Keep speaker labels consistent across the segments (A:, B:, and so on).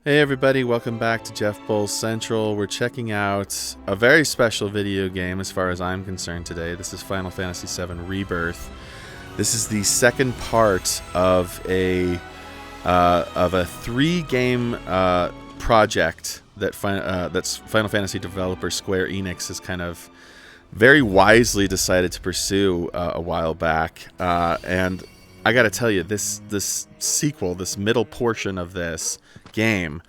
A: Hey everybody, welcome back to Jeff Bull Central. We're checking out a very special video game as far as I'm concerned today. This is Final Fantasy VII Rebirth. This is the second part of a three-game project that's Final Fantasy developer Square Enix has kind of very wisely decided to pursue a while back. And I gotta tell you, this sequel, this middle portion of this game,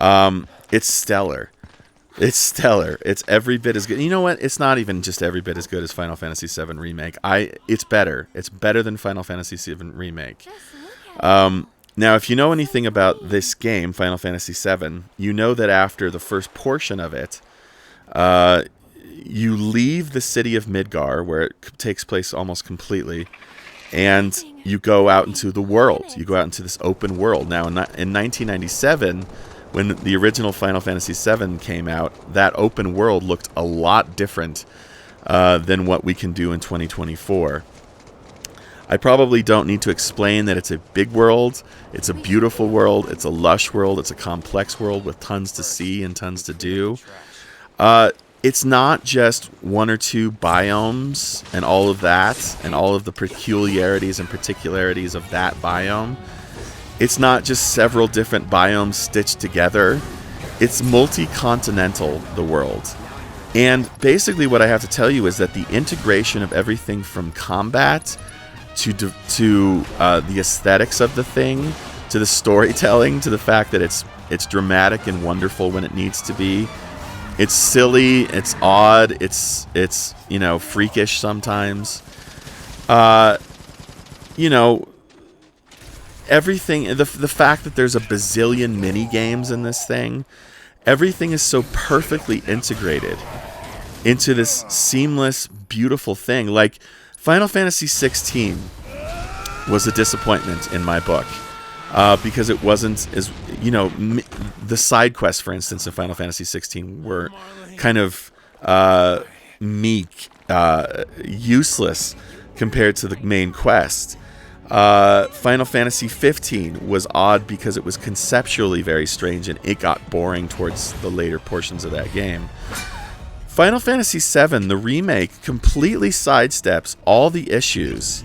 A: it's stellar. It's stellar. It's every bit as good. You know what? It's not even just every bit as good as Final Fantasy VII Remake. It's better. It's better than Final Fantasy VII Remake. Now, if you know anything about this game, Final Fantasy VII, you know that after the first portion of it, you leave the city of Midgar, where it takes place almost completely, and you go out into the world. You go out into this open world. Now, in 1997, when the original Final Fantasy VII came out, that open world looked a lot different than what we can do in 2024. I probably don't need to explain that it's a big world, it's a beautiful world, it's a lush world, it's a complex world with tons to see and tons to do. It's not just one or two biomes and all of that, and all of the peculiarities and particularities of that biome. It's not just several different biomes stitched together. It's multi-continental, the world. And basically what I have to tell you is that the integration of everything from combat to the aesthetics of the thing, to the storytelling, to the fact that it's dramatic and wonderful when it needs to be. It's silly, it's odd, it's freakish sometimes. Everything, the fact that there's a bazillion mini games in this thing, everything is so perfectly integrated into this seamless, beautiful thing. Like, Final Fantasy XVI was a disappointment in my book. Because it wasn't as, the side quests, for instance, in Final Fantasy XVI were kind of meek, useless compared to the main quest. Final Fantasy XV was odd because it was conceptually very strange and it got boring towards the later portions of that game. Final Fantasy VII, the remake, completely sidesteps all the issues,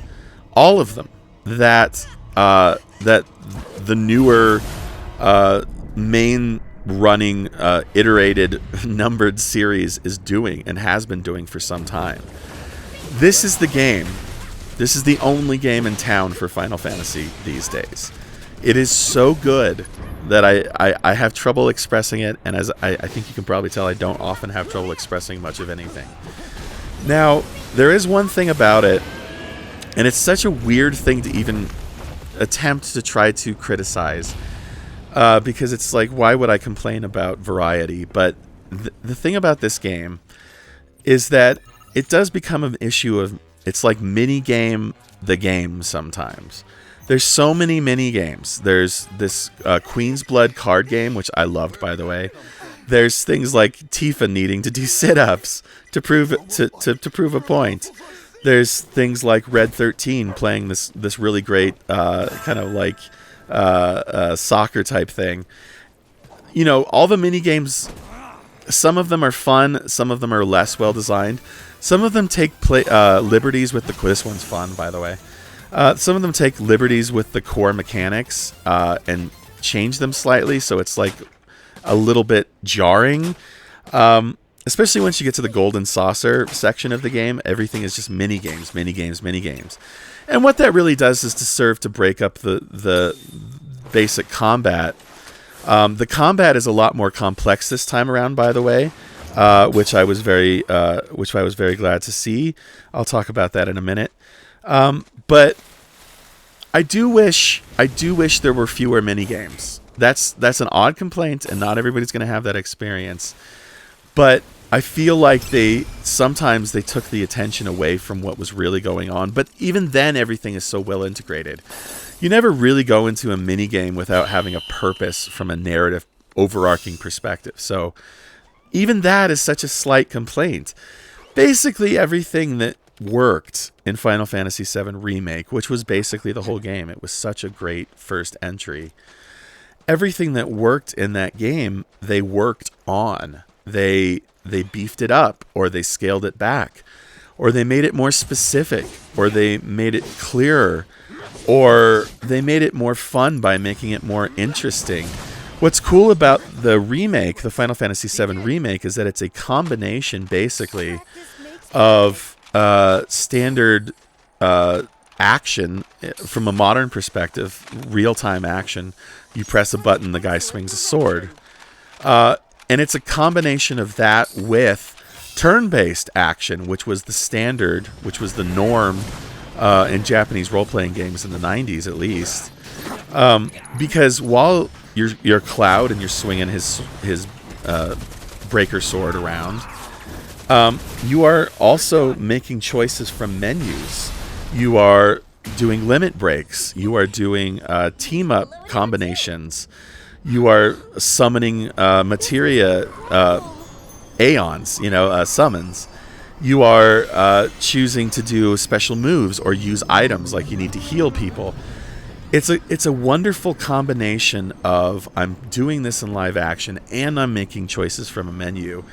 A: all of them, that the newer main running iterated numbered series is doing and has been doing for some time. This is the game. This is the only game in town for Final Fantasy these days. It is so good that I have trouble expressing it, and as I think you can probably tell, I don't often have trouble expressing much of anything. Now, there is one thing about it, and it's such a weird thing to even attempt to try to criticize, because it's like, why would I complain about variety? But the thing about this game is that it does become an issue of, it's like mini game the game sometimes. There's so many mini games. There's this Queen's Blood card game, which I loved, by the way. There's things like Tifa needing to do sit-ups to prove a point. There's things like Red 13 playing this really great kind of like soccer type thing. All the mini games, some of them are fun, some of them are less well designed. Some of them take liberties with this one's fun, by the way. Some of them take liberties with the core mechanics and change them slightly, so it's like a little bit jarring. Especially once you get to the Golden Saucer section of the game, everything is just mini games. And what that really does is to serve to break up the basic combat. The combat is a lot more complex this time around, by the way, which I was very glad to see. I'll talk about that in a minute. But I do wish there were fewer mini games. That's an odd complaint, and not everybody's going to have that experience. But I feel like sometimes they took the attention away from what was really going on. But even then, everything is so well integrated. You never really go into a mini game without having a purpose from a narrative, overarching perspective. So even that is such a slight complaint. Basically, everything that worked in Final Fantasy VII Remake, which was basically the whole game. It was such a great first entry. everything that worked in that game, they worked on. They beefed it up, or they scaled it back, or they made it more specific, or they made it clearer, or they made it more fun by making it more interesting. What's cool about the remake, the Final Fantasy VII Remake, is that it's a combination, basically, of standard action from a modern perspective, real-time action. You press a button, the guy swings a sword. And it's a combination of that with turn-based action, which was the standard, which was the norm in Japanese role-playing games in the 90s, at least. Because while you're Cloud and you're swinging his breaker sword around, you are also making choices from menus. You are doing limit breaks. You are doing team-up combinations. You are summoning materia aeons, summons. You are choosing to do special moves or use items, like you need to heal people. It's a wonderful combination of I'm doing this in live action and I'm making choices from a menu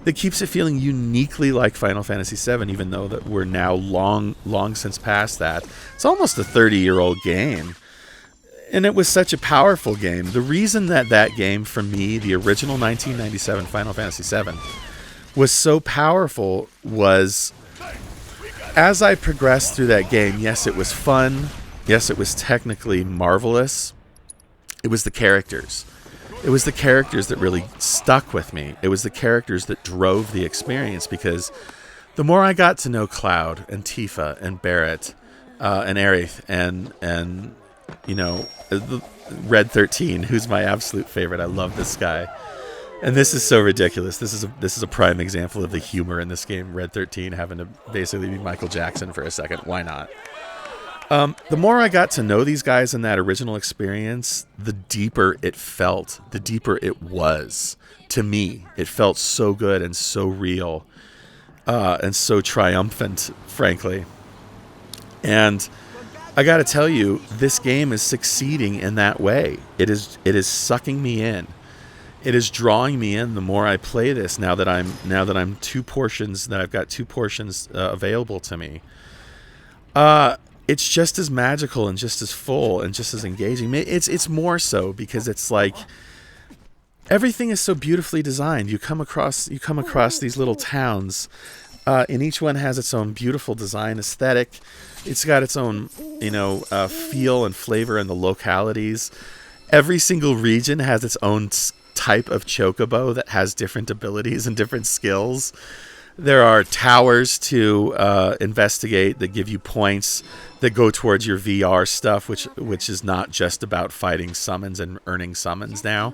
A: that keeps it feeling uniquely like Final Fantasy VII, even though that we're now long since past that. It's almost a 30-year-old game. And it was such a powerful game. The reason that game, for me, the original 1997 Final Fantasy VII, was so powerful was, as I progressed through that game, yes, it was fun. Yes, it was technically marvelous. It was the characters. It was the characters that really stuck with me. It was the characters that drove the experience, because the more I got to know Cloud and Tifa and Barrett and Aerith and Red 13, who's my absolute favorite. I love this guy. And this is so ridiculous. This is a prime example of the humor in this game. Red 13 having to basically be Michael Jackson for a second. Why not? The more I got to know these guys in that original experience, the deeper it felt. The deeper it was to me. It felt so good and so real and so triumphant, frankly. And I got to tell you, this game is succeeding in that way. It is sucking me in. It is drawing me in the more I play this. Now that I've got two portions available to me. It's just as magical and just as full and just as engaging. It's more so because it's like everything is so beautifully designed. You come across these little towns, and each one has its own beautiful design aesthetic. It's got its own, feel and flavor in the localities. Every single region has its own type of chocobo that has different abilities and different skills. There are towers to investigate that give you points that go towards your VR stuff, which is not just about fighting summons and earning summons now.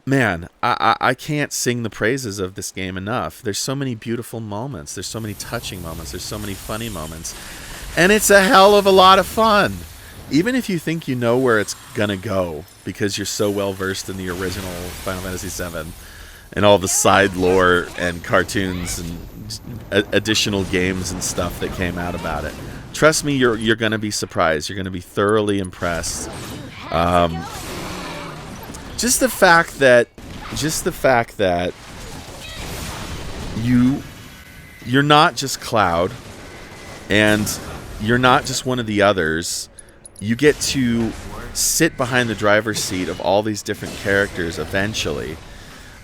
A: Man, I can't sing the praises of this game enough. There's so many beautiful moments. There's so many touching moments. There's so many funny moments. And it's a hell of a lot of fun. Even if you think you know where it's going to go because you're so well versed in the original Final Fantasy VII and all the side lore and cartoons and additional games and stuff that came out about it. Trust me, you're going to be surprised. You're going to be thoroughly impressed. Just the fact that you're not just Cloud, and you're not just one of the others. You get to sit behind the driver's seat of all these different characters eventually,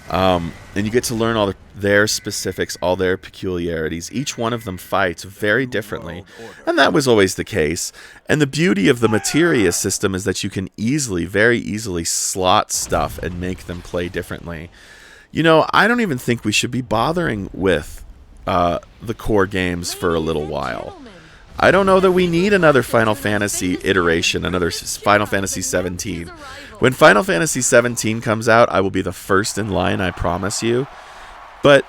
A: and you get to learn all their specifics, all their peculiarities. Each one of them fights very differently, and that was always the case. And the beauty of the materia system is that you can very easily slot stuff and make them play differently. I don't even think we should be bothering with the core games for a little while. I don't know that we need another Final Fantasy iteration, another Final Fantasy 17. When Final Fantasy 17 comes out, I will be the first in line, I promise you. But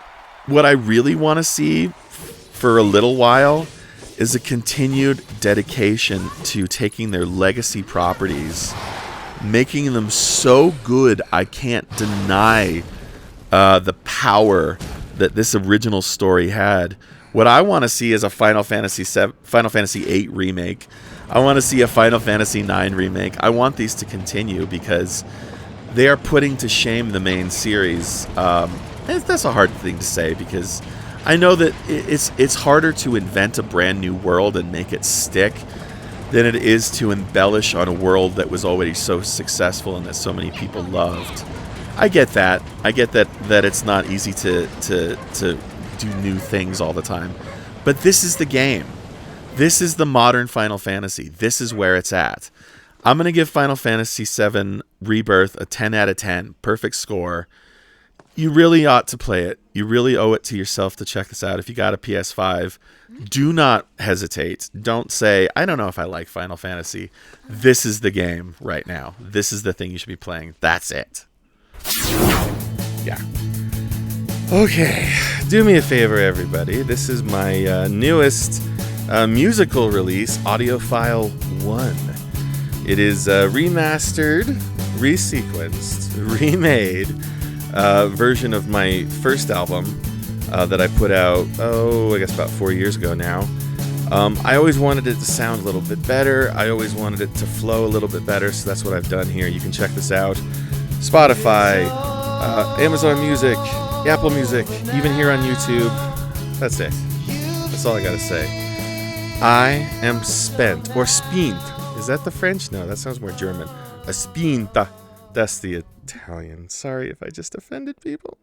A: what I really want to see for a little while is a continued dedication to taking their legacy properties, making them so good I can't deny the power that this original story had, What I want to see is a Final Fantasy VIII remake. I want to see a Final Fantasy IX remake. I want these to continue because they are putting to shame the main series. That's a hard thing to say because I know that it's harder to invent a brand new world and make it stick than it is to embellish on a world that was already so successful and that so many people loved. I get that. I get that it's not easy to do new things all the time. But this is the game. This is the modern Final Fantasy. This is where it's at. I'm going to give Final Fantasy VII Rebirth a 10 out of 10. Perfect score. You really ought to play it. You really owe it to yourself to check this out. If you got a PS5, do not hesitate. Don't say, I don't know if I like Final Fantasy. This is the game right now. This is the thing you should be playing. That's it. Yeah. Okay. Do me a favor, everybody. This is my newest musical release, Audiophile One. It is remastered, resequenced, remade version of my first album that I put out, I guess about 4 years ago now. I always wanted it to sound a little bit better. I always wanted it to flow a little bit better, so that's what I've done here. You can check this out. Spotify, Amazon Music, Apple Music, even here on YouTube. That's it. That's all I gotta say. I am spent, or spient. Is that the French? No, that sounds more German. A spinta. That's the Italian. Sorry if I just offended people.